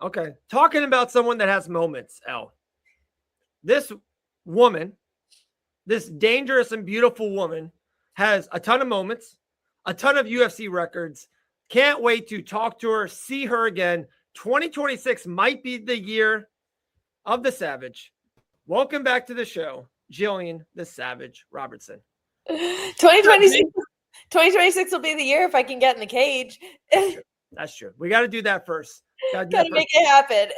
Okay. Talking about someone that has moments, L. This woman, this dangerous and beautiful woman, has a ton of moments, a ton of UFC records. Can't wait to talk to her, see her again. 2026 might be the year of the Savage. Welcome back to the show, Gillian the Savage Robertson. 2026, 2026 will be the year if I can get in the cage. That's true. We got to do that first. Gotta make it happen.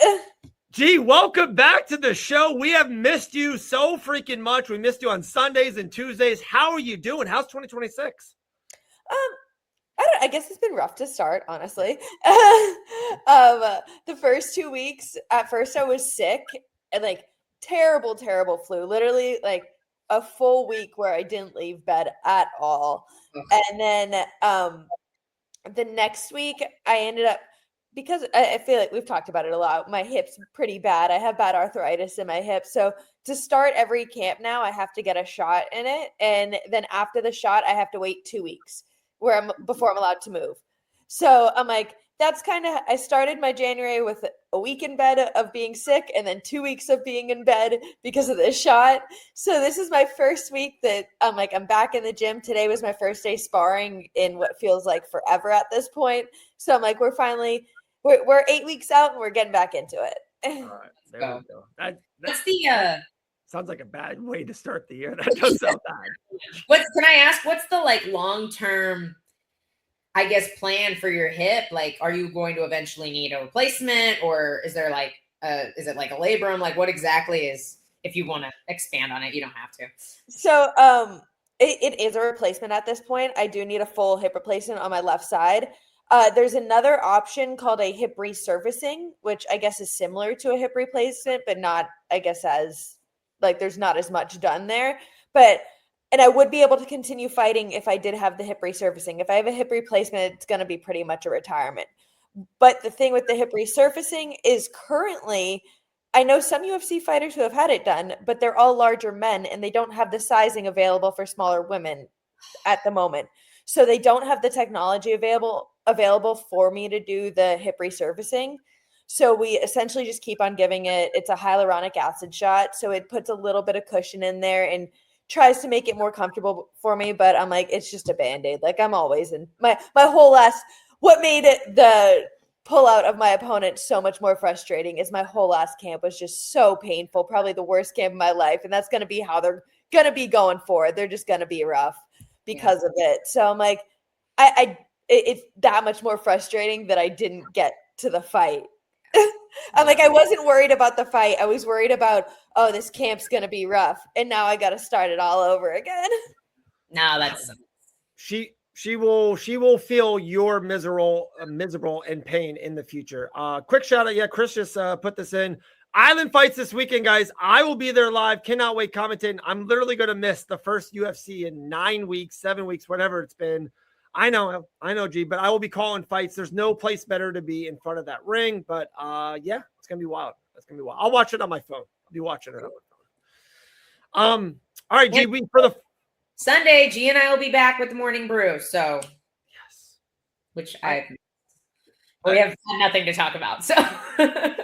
G, welcome back to the show. We have missed you so freaking much. We missed you on Sundays and Tuesdays. How are you doing? How's 2026? I guess it's been rough to start, honestly. The first 2 weeks, at first I was sick and like terrible flu. Literally like a full week where I didn't leave bed at all. And then the next week I ended up, because I feel like we've talked about it a lot, my hip's pretty bad. I have bad arthritis in my hip. So to start every camp now, I have to get a shot in it. And then after the shot, I have to wait 2 weeks before I'm allowed to move. So I'm like, that's kind of, I started my January with a week in bed of being sick and then 2 weeks of being in bed because of this shot. So this is my first week that I'm like, I'm back in the gym. Today was my first day sparring in what feels like forever at this point. So I'm like, we're 8 weeks out and we're getting back into it. All right, there we go. What's the sounds like a bad way to start the year. That does sound bad. Can I ask, what's the like long-term, I guess, plan for your hip? Like, are you going to eventually need a replacement, or is there like is it like a labrum? Like, what exactly is, if you want to expand on it, you don't have to. So it is a replacement at this point. I do need a full hip replacement on my left side. There's another option called a hip resurfacing, which I guess is similar to a hip replacement, but not, I guess, as like there's not as much done there. And I would be able to continue fighting if I did have the hip resurfacing. If I have a hip replacement, it's going to be pretty much a retirement. But the thing with the hip resurfacing is currently, I know some UFC fighters who have had it done, but they're all larger men and they don't have the sizing available for smaller women at the moment. So they don't have the technology available for me to do the hip resurfacing. So we essentially just keep on giving it. It's a hyaluronic acid shot. So it puts a little bit of cushion in there and tries to make it more comfortable for me. But I'm like, it's just a Band-Aid. Like I'm always in my whole what made it the pullout of my opponent so much more frustrating is my whole last camp was just so painful. Probably the worst camp of my life. And that's going to be how they're going to be going forward. They're just going to be rough because of it. So I'm like, it's that much more frustrating that I didn't get to the fight. I'm like, I wasn't worried about the fight. I was worried about, oh, this camp's going to be rough. And now I got to start it all over again. No, that's she will feel your miserable and pain in the future. Quick shout out. Yeah, Chris just put this in. Island fights this weekend, guys. I will be there live. Cannot wait commentating. I'm literally going to miss the first UFC in 9 weeks, 7 weeks, whatever it's been. I know, G, but I will be calling fights. There's no place better to be in front of that ring. But yeah, it's gonna be wild. It's gonna be wild. I'll watch it on my phone. I'll be watching it on my phone. All right, G, for the Sunday, G and I will be back with the morning brew. So yes, which we have nothing to talk about. So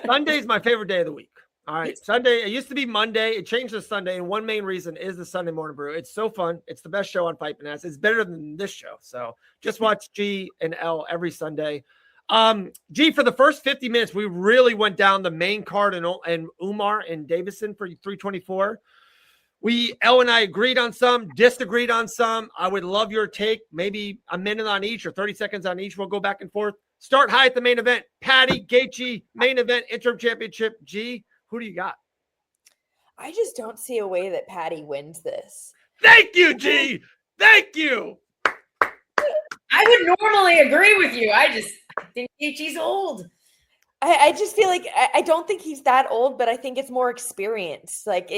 Sunday's my favorite day of the week. All right. Sunday, it used to be Monday. It changed to Sunday. And one main reason is the Sunday Morning Brew. It's so fun. It's the best show on Fight Bananas. It's better than this show. So just watch G and L every Sunday. G, for the first 50 minutes, we really went down the main card and Umar and Davison for 324. L and I agreed on some, disagreed on some. I would love your take. Maybe a minute on each or 30 seconds on each. We'll go back and forth. Start high at the main event. Patty, Gaethje, main event, interim championship. G, who do you got? I just don't see a way that Patty wins this. Thank you, G. Thank you. I would normally agree with you. I think Gaethje's old. I just feel like I don't think he's that old, but I think it's more experience, like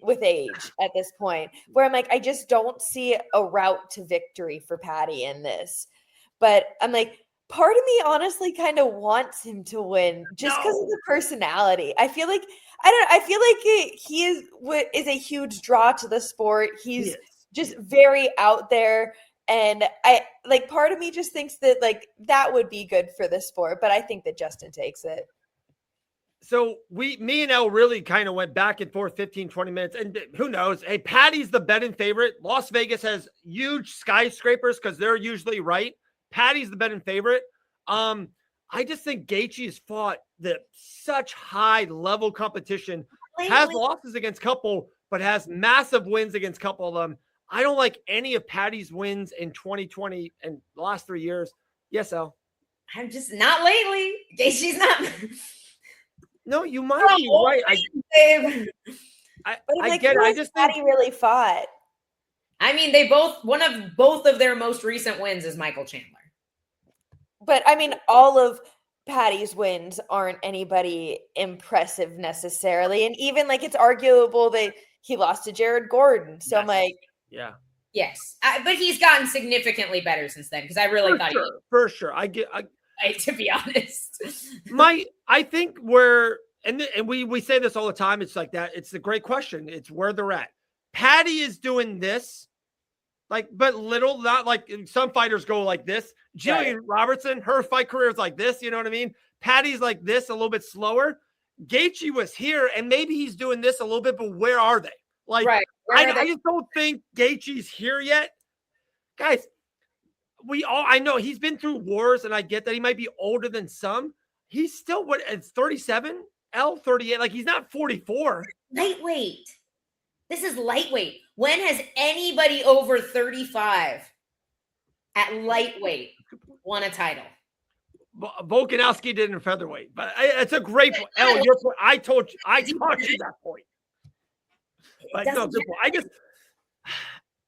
with age at this point, where I'm like, I just don't see a route to victory for Patty in this. But I'm like, part of me honestly kind of wants him to win just because of the personality. I feel like he is a huge draw to the sport. He's just very out there. And part of me just thinks that like that would be good for the sport, but I think that Justin takes it. So me and Elle really kind of went back and forth 15, 20 minutes. And who knows? Hey, Patty's the betting favorite. Las Vegas has huge skyscrapers because they're usually right. Patty's the betting favorite. I just think Gaethje has fought such high level competition, has losses against couple, but has massive wins against couple of them. I don't like any of Patty's wins in 2020 and the last 3 years. Yes, Elle. I'm just not lately. Gaethje's not. No, you might be right. I get it. I just think Patty really fought. I mean, both of their most recent wins is Michael Chandler. But I mean, all of Patty's wins aren't anybody impressive necessarily. And even like it's arguable that he lost to Jared Gordon. So I'm like, yeah. Yes. But he's gotten significantly better since then because I really thought for sure. To be honest. I think we say this all the time. It's like that. It's a great question. It's where they're at. Patty is doing this, but little, not like some fighters go like this. Gillian Robertson, her fight career is like this. You know what I mean? Patty's like this, a little bit slower. Gaethje was here, and maybe he's doing this a little bit, but where are they? I just don't think Gaethje's here yet. Guys, I know he's been through wars, and I get that he might be older than some. He's still, it's 37? L 38. Like, he's not 44. Lightweight. This is lightweight. When has anybody over 35 at lightweight won a title? Volkanovski did in featherweight, but it's a great point. L, your point. I taught you that point. But no, good point.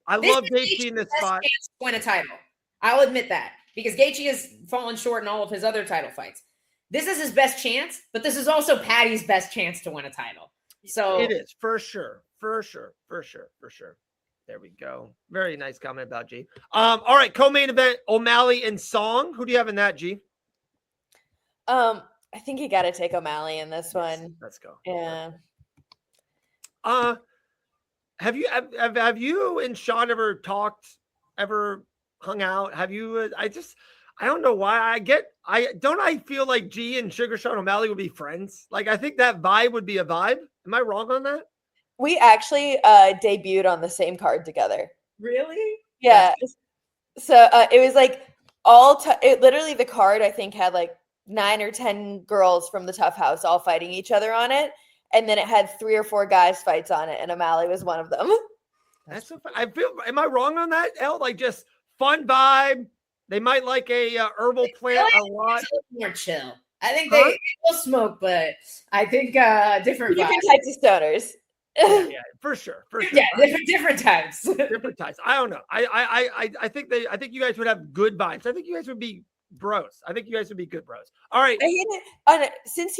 I love Gaethje in this spot. To win a title. I'll admit that because Gaethje has fallen short in all of his other title fights. This is his best chance, but this is also Patty's best chance to win a title. So it is for sure. There we go. Very nice comment about G. All right, co-main event: O'Malley and Song. Who do you have in that, G? I think you got to take O'Malley in this one. Let's go. Yeah. Have you and Sean ever hung out? Have you? I don't know why. I feel like G and Sugar Sean O'Malley would be friends. Like, I think that vibe would be a vibe. Am I wrong on that? We actually debuted on the same card together. Really? Yeah. So it was like literally the card I think had like 9 or 10 girls from the Tough House all fighting each other on it. And then it had 3 or 4 guys fights on it. And O'Malley was one of them. That's so fun. Am I wrong on that? Like just fun vibe. They might like a herbal plant a lot. More chill. I think they will smoke, but I think different types of stoners. Yeah, for sure. Yeah, different types. Different types. I don't know. I think you guys would have good vibes. I think you guys would be bros. I think you guys would be good bros. All right. Since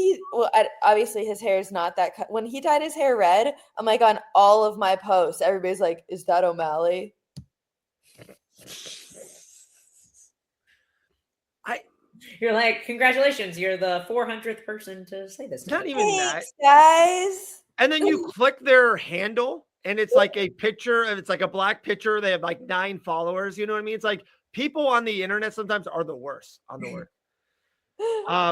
obviously his hair is not that when he dyed his hair red, I'm like on all of my posts, everybody's like, is that O'Malley? You're like, congratulations, you're the 400th person to say this. Not even that, guys. And then you click their handle, and it's like a picture, and it's like a black picture. They have like 9 followers. You know what I mean? It's like people on the internet sometimes are the worst on the word.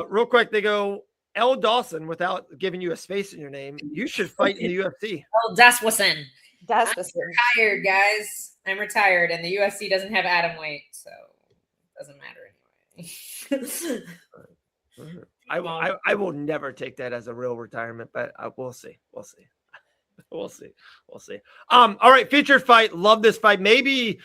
Real quick, they go, L. Dawson, without giving you a space in your name, you should fight in the UFC. L. Dawson. I'm retired, guys. I'm retired, and the UFC doesn't have atom weight, so it doesn't matter anyway. I will never take that as a real retirement, but we'll see. All right, featured fight. Love this fight. Maybe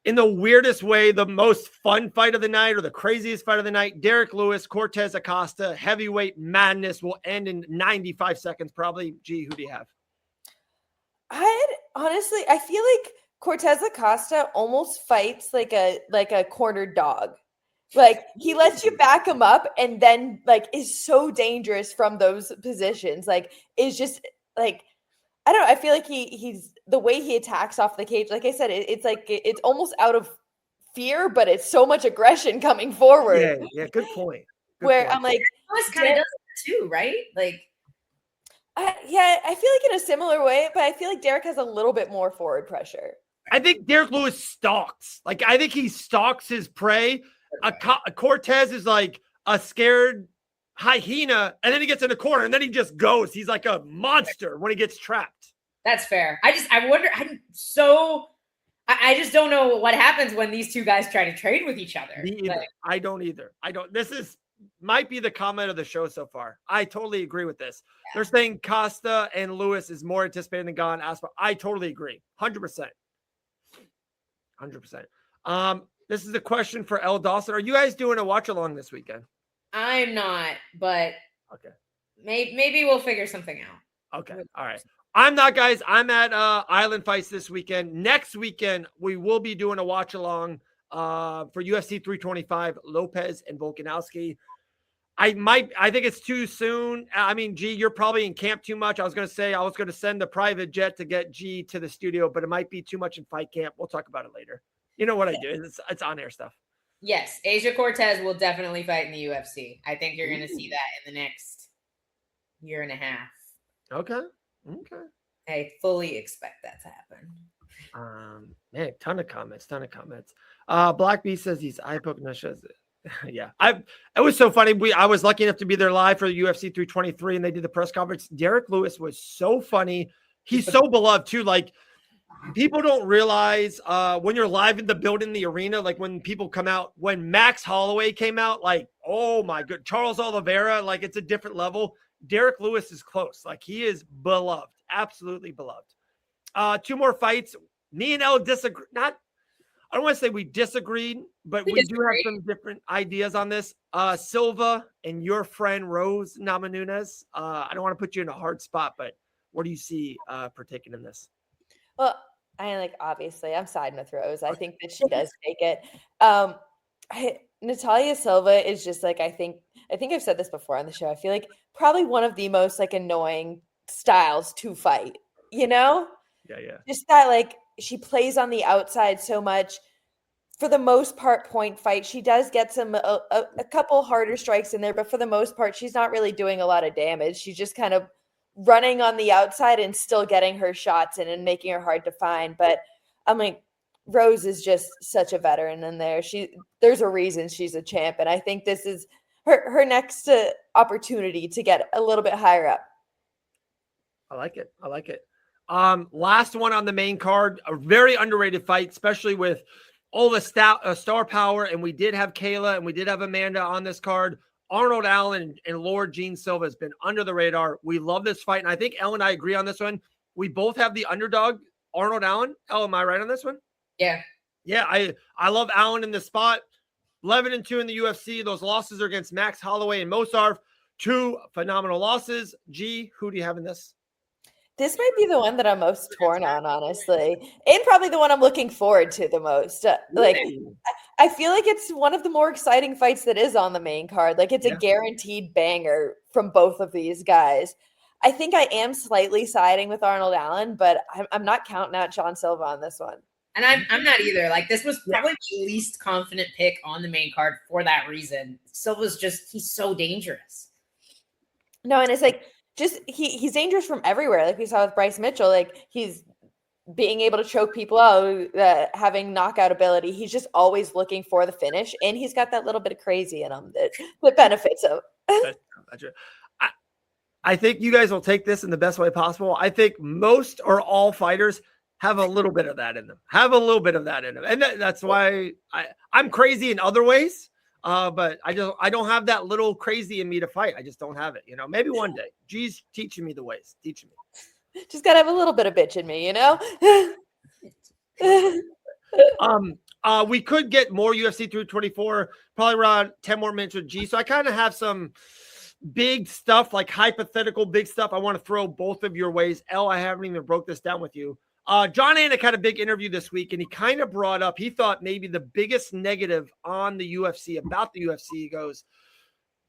in the weirdest way, the most fun fight of the night or the craziest fight of the night. Derek Lewis, Cortez Acosta, heavyweight madness will end in 95 seconds probably. G, who do you have? I feel like Cortez Acosta almost fights like a cornered dog. Like he lets you back him up and then like is so dangerous from those positions. Like is just like, I don't know. I feel like he's the way he attacks off the cage. Like I said, it's like, it's almost out of fear, but it's so much aggression coming forward. Yeah. Good point. I'm like, Lewis kind of does it too, right? Like, I feel like in a similar way, but I feel like Derek has a little bit more forward pressure. I think Derek Lewis stalks. Like I think he stalks his prey. Cortez is like a scared hyena, and then he gets in the corner, and then he just goes. He's like a monster when he gets trapped. That's fair. I wonder. I just don't know what happens when these two guys try to trade with each other. Me either. I don't either. This might be the comment of the show so far. I totally agree with this. Yeah. They're saying Costa and Lewis is more anticipated than Gane. I totally agree. 100%. 100%. This is a question for L. Dawson. Are you guys doing a watch along this weekend? I'm not, but okay. Maybe we'll figure something out. Okay. All right. I'm not, guys. I'm at Island Fights this weekend. Next weekend, we will be doing a watch along for UFC 325, Lopez and Volkanovski. I think it's too soon. I mean, G, you're probably in camp too much. I was going to send the private jet to get G to the studio, but it might be too much in fight camp. We'll talk about it later. You know what I do. It's on air stuff. Yes. Asia Cortez will definitely fight in the UFC. I think you're going to see that in the next year and a half. Okay. I fully expect that to happen. Man, ton of comments. Black Bee says he's eye poke shows. Yeah. It was so funny. I was lucky enough to be there live for the UFC 323 and they did the press conference. Derek Lewis was so funny. He's so beloved too. Like, people don't realize when you're live in the building, the arena, like when people come out, when Max Holloway came out, like, oh my good, Charles Oliveira, like it's a different level. Derek Lewis is close. Like he is beloved, absolutely beloved. Two more fights. Me and Elle disagree. I don't want to say we disagreed, but we do have some different ideas on this. Silva and your friend Rose Namajunas. I don't want to put you in a hard spot, but what do you see partaking in this? Well, obviously I'm siding with Rose. I think that she does take it. Natalia Silva is just like, I think I've said this before on the show. I feel like probably one of the most like annoying styles to fight, you know? Yeah. Just that, like, she plays on the outside so much. For the most part, point fight. She does get a couple harder strikes in there, but for the most part, she's not really doing a lot of damage. She's just kind of running on the outside and still getting her shots in and making her hard to find. But I'm like, Rose is just such a veteran in there. There's a reason she's a champ, and I think this is her next opportunity to get a little bit higher up. I like it. Last one on the main card, a very underrated fight, especially with all the star power. And we did have Kayla and we did have Amanda on this card. Arnold Allen and Lord Gene Silva has been under the radar. We love this fight. And I think Elle and I agree on this one. We both have the underdog, Arnold Allen. Elle, am I right on this one? Yeah. Yeah, I love Allen in this spot. 11-2 in the UFC. Those losses are against Max Holloway and Mosarv. Two phenomenal losses. G, who do you have in this? This might be the one that I'm most torn on, honestly, and probably the one I'm looking forward to the most. I feel like it's one of the more exciting fights that is on the main card. Like, it's a guaranteed banger from both of these guys. I think I am slightly siding with Arnold Allen, but I'm not counting out John Silva on this one. And I'm not either. Like, this was probably the least confident pick on the main card for that reason. Silva's he's so dangerous. No, and it's like, he's dangerous from everywhere. Like we saw with Bryce Mitchell, like he's being able to choke people out, having knockout ability. He's just always looking for the finish, and he's got that little bit of crazy in him that benefits him. I think you guys will take this in the best way possible. I think most or all fighters have a little bit of that in them. And that's why I'm crazy in other ways. But I don't have that little crazy in me to fight. I just don't have it. You know, maybe one day. G's teaching me the ways. Teaching me. Just gotta have a little bit of bitch in me, you know? We could get more UFC 324, probably around 10 more minutes with G. So I kind of have some big stuff, like hypothetical big stuff. I want to throw both of your ways. Elle, I haven't even broke this down with you. John Anik had a big interview this week, and he kind of brought up, he thought maybe the biggest negative on the UFC, about the UFC, he goes,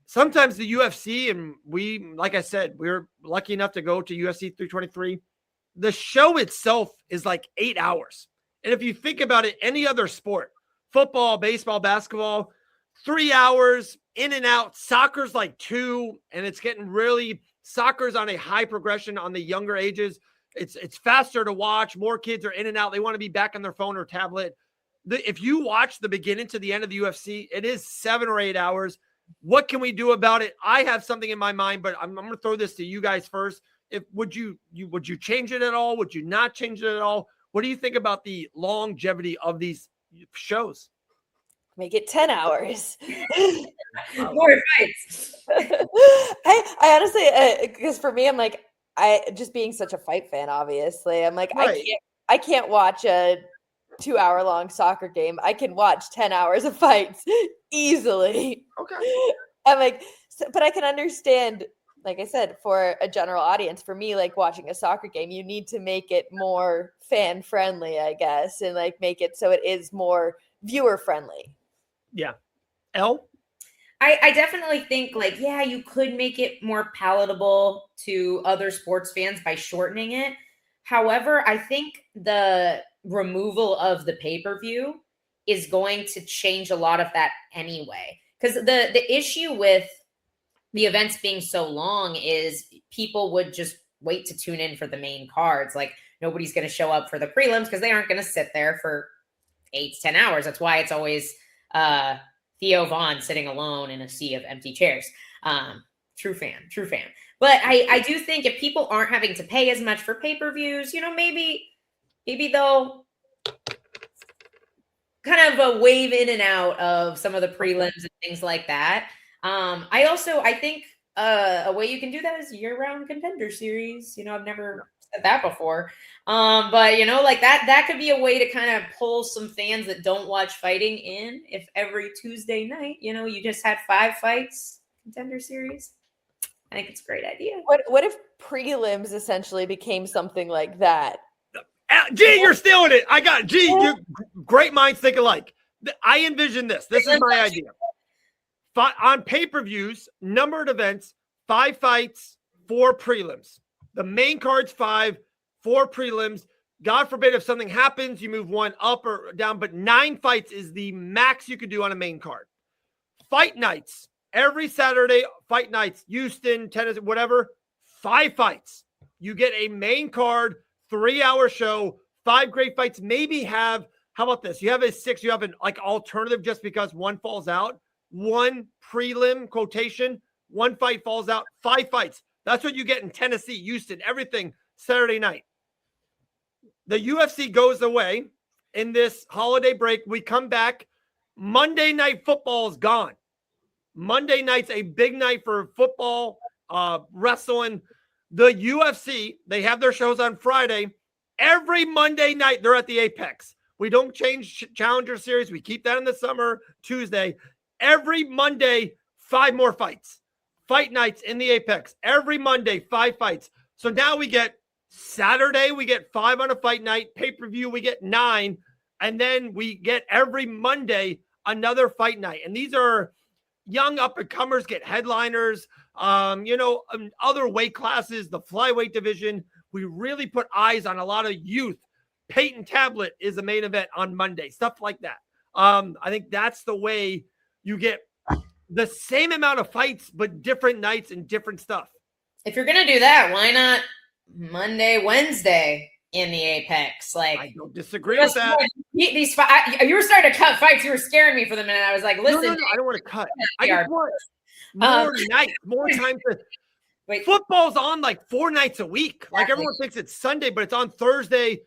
sometimes the UFC, and we, like I said, we're lucky enough to go to UFC 323. The show itself is like 8 hours. And if you think about it, any other sport, football, baseball, basketball, 3 hours in and out. Soccer's like 2, and it's getting really, soccer's on a high progression on the younger ages. It's faster to watch. More kids are in and out. They want to be back on their phone or tablet. If you watch the beginning to the end of the UFC, it is 7 or 8 hours. What can we do about it? I have something in my mind, but I'm going to throw this to you guys first. Would you change it at all? Would you not change it at all? What do you think about the longevity of these shows? Make it 10 hours. More fights. I honestly, because for me, I'm like, just being such a fight fan, obviously, I'm like, Right. I can't watch a 2-hour-long soccer game. I can watch 10 hours of fights easily. Okay. I'm like, but I can understand, like I said, for a general audience, for me, like watching a soccer game, you need to make it more fan friendly, I guess, and like make it so it is more viewer friendly. Yeah. Elle? I definitely think like, yeah, you could make it more palatable to other sports fans by shortening it. However, I think the removal of the pay-per-view is going to change a lot of that anyway. Because the issue with the events being so long is people would just wait to tune in for the main cards. Like nobody's going to show up for the prelims because they aren't going to sit there for 8 to 10 hours. That's why it's always Theo Vaughn sitting alone in a sea of empty chairs. True fan. But I do think if people aren't having to pay as much for pay-per-views, maybe they'll kind of wave in and out of some of the prelims and things like that. I think a way you can do that is year-round Contender Series. I've never said that before. But like that could be a way to kind of pull some fans that don't watch fighting in. If every Tuesday night, you just had 5 fights, Contender Series. I think it's a great idea. What if prelims essentially became something like that? G, you're stealing it. I got it. G, great minds think alike. I envision this. This is my idea. On pay-per-views, numbered events, 5 fights, 4 prelims. The main card's 5, 4 prelims. God forbid if something happens, you move 1 up or down, but 9 fights is the max you could do on a main card. Fight nights, every Saturday, fight nights, Houston, Tennessee, whatever, 5 fights. You get a main card, 3-hour show, 5 great fights. Maybe how about this? You have a 6, you have an alternative just because 1 falls out. 1 prelim quotation, 1 fight falls out, 5 fights. That's what you get in Tennessee, Houston, everything Saturday night. The UFC goes away in this holiday break. We come back. Monday Night Football is gone. Monday night's a big night for football, wrestling. The UFC, they have their shows on Friday. Every Monday night, they're at the Apex. We don't change Challenger Series. We keep that in the summer, Tuesday. Every Monday, 5 more fights. Fight nights in the Apex. Every Monday, 5 fights. So now we get Saturday, we get 5 on a fight night. Pay-per-view, we get 9. And then we get every Monday another fight night. And these are young up-and-comers get headliners, other weight classes, the flyweight division. We really put eyes on a lot of youth. Peyton Tablet is the main event on Monday, stuff like that. I think that's the way you get the same amount of fights, but different nights and different stuff. If you're going to do that, why not Monday, Wednesday in the Apex? Like, I don't disagree with that. You were starting to cut fights. You were scaring me for the minute. I was like, listen. No, I don't want to cut. I just want more nights, more time to. Wait. Football's on like 4 nights a week. Exactly. Like everyone thinks it's Sunday, but it's on Thursday,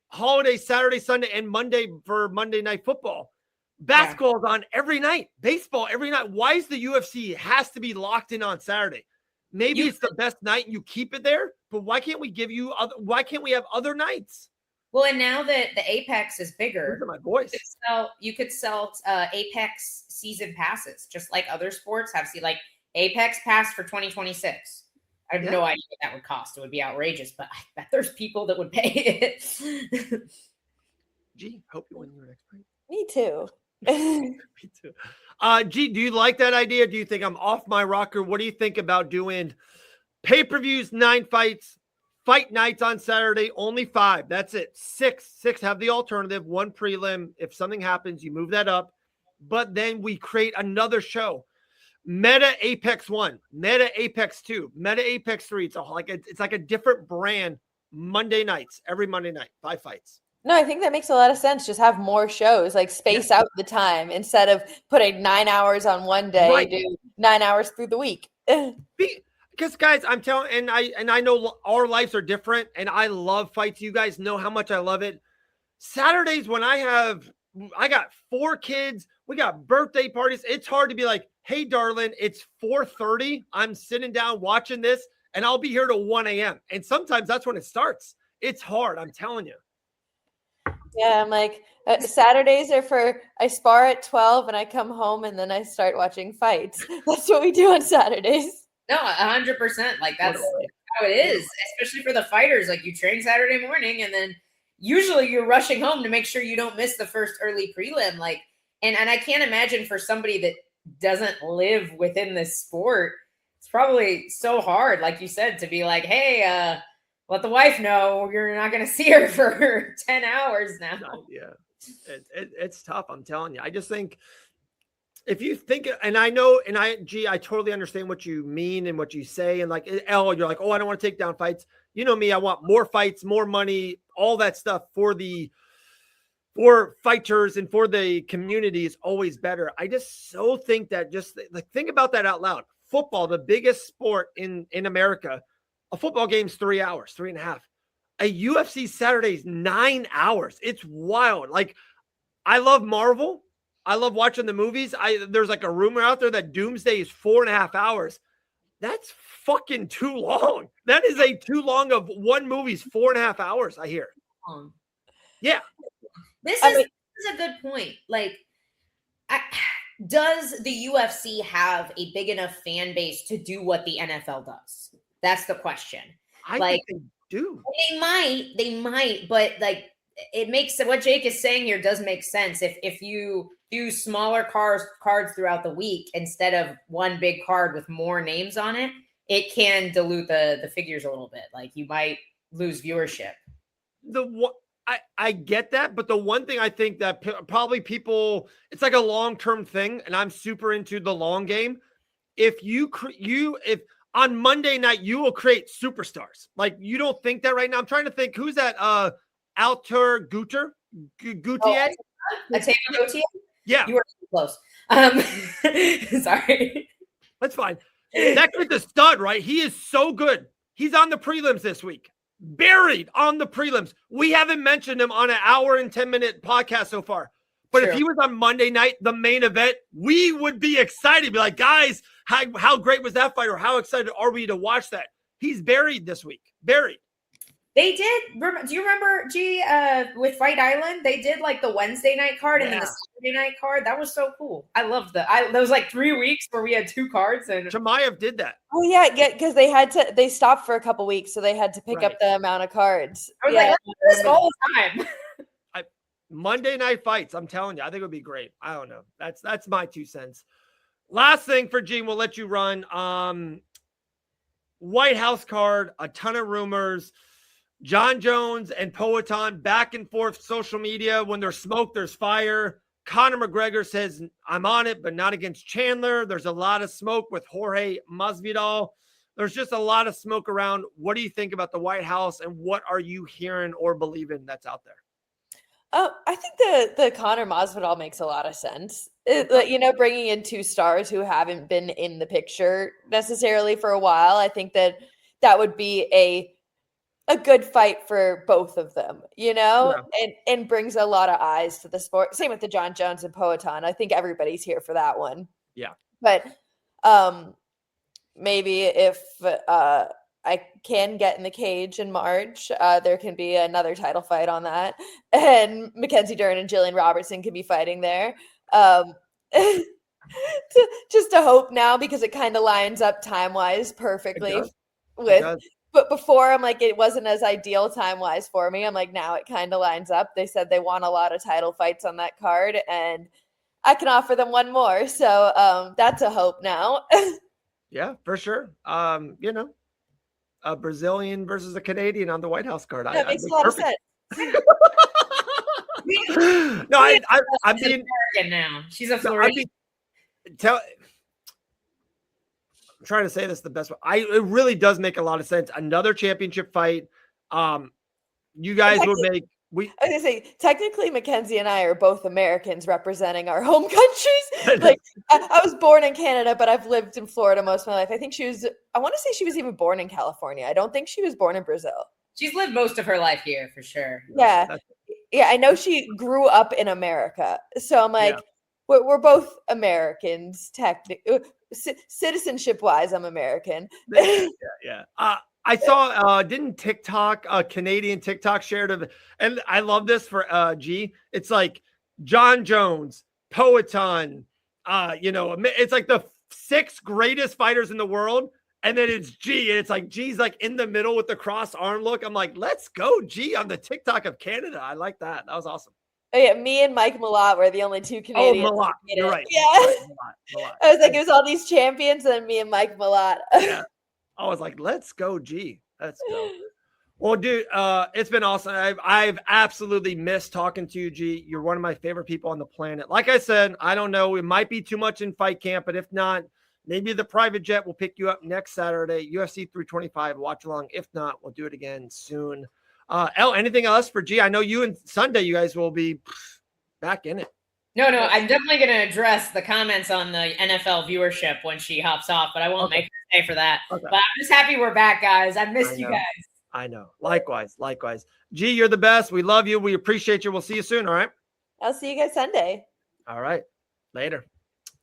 holiday, Saturday, Sunday, and Monday for Monday Night Football. Basketball is on every night. Baseball every night. Why is the UFC has to be locked in on Saturday? Maybe it's the best night and you keep it there, but why can't we why can't we have other nights? Well, and now that the Apex is bigger, my voice. You could sell Apex season passes, just like other sports have. See, like Apex Pass for 2026. I have no idea what that would cost. It would be outrageous, but I bet there's people that would pay it. Gee, hope you win your next fight. Me too. Me too. G, do you like that idea? Do you think I'm off my rocker? What do you think about doing pay-per-views, 9 fights, fight nights on Saturday, only 5? That's it. 6 have the alternative, 1 prelim. If something happens, you move that up. But then we create another show. Meta Apex 1, Meta Apex 2, Meta Apex 3. It's like a different brand Monday nights, every Monday night, 5 fights. No, I think that makes a lot of sense. Just have more shows, like space out the time instead of putting 9 hours on one day, Right. do 9 hours through the week. Because guys, I'm telling, and I know our lives are different, and I love fights. You guys know how much I love it. Saturdays when I got 4 kids, we got birthday parties. It's hard to be like, hey, darling, it's 4:30. I'm sitting down watching this, and I'll be here till 1 a.m. And sometimes that's when it starts. It's hard. I'm telling you. Yeah, I'm like, Saturdays are for, I spar at 12 and I come home and then I start watching fights. That's what we do on Saturdays. No, 100%. Like that's how it is, especially for the fighters. Like you train Saturday morning and then usually you're rushing home to make sure you don't miss the first early prelim. Like, and I can't imagine for somebody that doesn't live within this sport, it's probably so hard, like you said, to be like, hey, let the wife know you're not going to see her for 10 hours now. Yeah, it's tough. I'm telling you. I just think if you think, and I know, and I totally understand what you mean and what you say. And like, you're like, oh, I don't want to take down fights. You know me, I want more fights, more money, all that stuff for fighters and for the community is always better. I just so think that just like, think about that out loud. Football, the biggest sport in America, a football game's 3 hours, 3.5. A UFC Saturday is 9 hours. It's wild. Like, I love Marvel. I love watching the movies. There's like a rumor out there that Doomsday is 4.5 hours. That's fucking too long. That is too long of one movie's 4.5 hours, I hear. Yeah. This is a good point. Like, does the UFC have a big enough fan base to do what the NFL does? That's the question. I think they do. They might, but like it makes what Jake is saying here does make sense. If you do smaller cards throughout the week instead of one big card with more names on it, it can dilute the figures a little bit. Like you might lose viewership. I get that, but the one thing I think that probably people, it's like a long-term thing, and I'm super into the long game. If on Monday night, you will create superstars. Like, you don't think that right now. I'm trying to think, who's that? Alter Gautier? Gautier? Yeah. You were close. Sorry. That's fine. That kid's a stud, right? He is so good. He's on the prelims this week. Buried on the prelims. We haven't mentioned him on an hour and 10-minute podcast so far. But If he was on Monday night, the main event, we would be excited. Be like, guys, how great was that fight? Or how excited are we to watch that? He's buried this week. Buried. They did. Do you remember, with Fight Island? They did like the Wednesday night card and then the Saturday night card. That was so cool. I loved that. There was like 3 weeks where we had 2 cards. And Chimaev did that. Oh yeah, because they stopped for a couple weeks, so they had to pick up the amount of cards. I was like, let's do this all the time. Monday night fights. I'm telling you, I think it would be great. I don't know. That's my 2 cents. Last thing for Gene, we'll let you run. White House card, a ton of rumors. John Jones and Poatan back and forth social media. When there's smoke, there's fire. Conor McGregor says, I'm on it, but not against Chandler. There's a lot of smoke with Jorge Masvidal. There's just a lot of smoke around. What do you think about the White House, and what are you hearing or believing that's out there? I think the Conor Masvidal makes a lot of sense. Bringing in 2 stars who haven't been in the picture necessarily for a while. I think that would be a good fight for both of them, and brings a lot of eyes to the sport. Same with the John Jones and Poatan. I think everybody's here for that one. Yeah. But maybe if I can get in the cage in March, there can be another title fight on that. And Mackenzie Dern and Gillian Robertson can be fighting there. Just a hope now, because it kind of lines up time-wise perfectly with... But before, I'm like, it wasn't as ideal time-wise for me. I'm like, now it kind of lines up. They said they want a lot of title fights on that card, and I can offer them one more. So that's a hope now. Yeah, for sure. A Brazilian versus a Canadian on the White House card. That makes a lot of sense. No, I'm being American now. She's a Floridian. I'm trying to say this the best way. It really does make a lot of sense. Another championship fight. You guys would make I was gonna say, technically, Mackenzie and I are both Americans representing our home countries. Like, I was born in Canada, but I've lived in Florida most of my life. I think I want to say she was even born in California. I don't think she was born in Brazil. She's lived most of her life here for sure. Yeah. Yeah, I know she grew up in America. So I'm like, we're both Americans, citizenship-wise, I'm American. Yeah. I saw didn't TikTok, Canadian TikTok shared of, and I love this for G. It's like John Jones, Poetan, it's like the 6 greatest fighters in the world, and then it's G, and it's like G's like in the middle with the cross arm look. I'm like, let's go, G, on the TikTok of Canada. I like that. That was awesome. Oh yeah, me and Mike Malott were the only 2 Canadians. Oh, Malott, you're right. Yeah. Malott. I was like, it was all these champions, and then me and Mike Malott. Yeah. I was like, let's go, G. Let's go. Well, dude, it's been awesome. I've absolutely missed talking to you, G. You're one of my favorite people on the planet. Like I said, I don't know. It might be too much in fight camp, but if not, maybe the private jet will pick you up next Saturday, UFC 325. Watch along. If not, we'll do it again soon. Anything else for G? I know you and Sunday, you guys will be back in it. No, I'm definitely going to address the comments on the NFL viewership when she hops off, but I won't make her stay for that. Okay. But I'm just happy we're back, guys. I missed you guys. I know. Likewise. G, you're the best. We love you. We appreciate you. We'll see you soon. All right. I'll see you guys Sunday. All right. Later.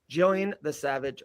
Gillian the Savage.